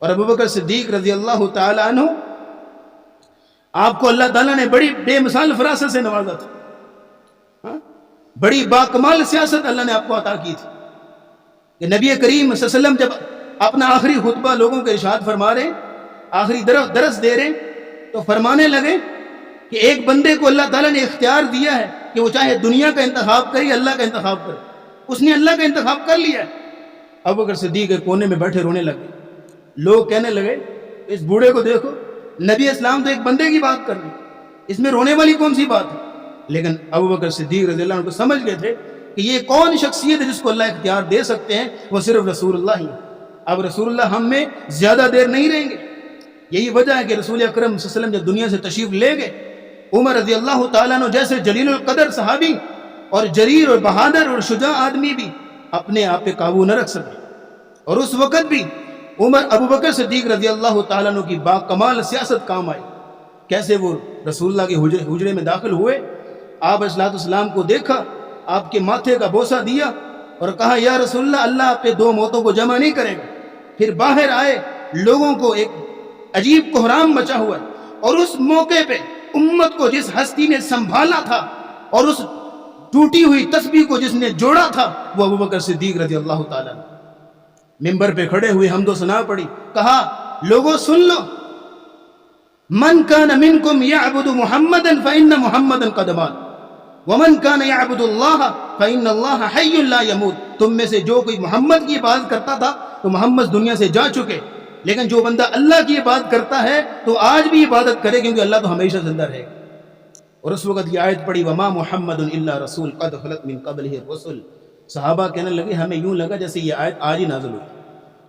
اور ابو بکر صدیق رضی اللہ تعالی عنہ آپ کو اللہ تعالیٰ نے بڑی بے مثال فراست سے نوازا تھا، بڑی باکمال سیاست اللہ نے آپ کو عطا کی تھی کہ نبی کریم صلی اللہ علیہ وسلم جب اپنا آخری خطبہ لوگوں کے ارشاد فرما رہے، آخری درس دے رہے، تو فرمانے لگے کہ ایک بندے کو اللہ تعالیٰ نے اختیار دیا ہے کہ وہ چاہے دنیا کا انتخاب کرے یا اللہ کا انتخاب کرے، اس نے اللہ کا انتخاب کر لیا ہے۔ ابو بکر صدیق ایک کونے میں بیٹھے رونے لگے، لوگ کہنے لگے اس بوڑھے کو دیکھو، نبی اسلام تو ایک بندے کی بات کر رہے، اس میں رونے والی کون سی بات ہے؟ لیکن ابو بکر صدیق رضی اللہ عنہ کو سمجھ گئے تھے کہ یہ کون شخصیت ہے جس کو اللہ اختیار دے سکتے ہیں، وہ صرف رسول اللہ ہی ہے۔ اب رسول اللہ ہم میں زیادہ دیر نہیں رہیں گے، یہی وجہ ہے کہ رسول اکرم صلی اللہ علیہ وسلم جب دنیا سے تشریف لے گئے، عمر رضی اللہ تعالیٰ عنہ جیسے جلیل القدر صحابی اور جریر اور بہادر اور شجاع آدمی بھی اپنے آپ پہ قابو نہ رکھ سکے، اور اس وقت بھی عمر ابو بکر صدیق رضی اللہ تعالیٰ عنہ کی باکمال سیاست کام آئی۔ کیسے وہ رسول اللہ کے حجرے میں داخل ہوئے، آپ علیہ السلام کو دیکھا، آپ کے ماتھے کا بوسہ دیا اور کہا یا رسول اللہ، اللہ آپ پہ دو موتوں کو جمع نہیں کرے گا۔ پھر باہر آئے، لوگوں کو ایک عجیب کوہرام مچا ہوا ہے، اور اس موقع پہ امت کو جس ہستی نے سنبھالا تھا اور اس ٹوٹی ہوئی تسبیح کو جس نے جوڑا تھا، وہ ابو بکر صدیق رضی اللہ تعالیٰ عنہ۔ ممبر پہ کھڑے ہوئے حمد و ثنا پڑی، کہا لوگوں سن لو، من کان منکم یعبد محمدا فإن محمدا قد مات ومن کان یعبد اللہ فإن اللہ حی لا یموت۔ تم میں سے جو کوئی محمد کی عبادت کرتا تھا تو محمد دنیا سے جا چکے، لیکن جو بندہ اللہ کی عبادت کرتا ہے تو آج بھی عبادت کرے، کیونکہ اللہ تو ہمیشہ زندہ رہے گا۔ اور اس وقت یہ آیت پڑھی وما محمد الا رسول قد خلت من قبلہ الرسل۔ صحابہ کہنے لگے ہمیں یوں لگا جیسے یہ آیت آج ہی نازل ہوئی۔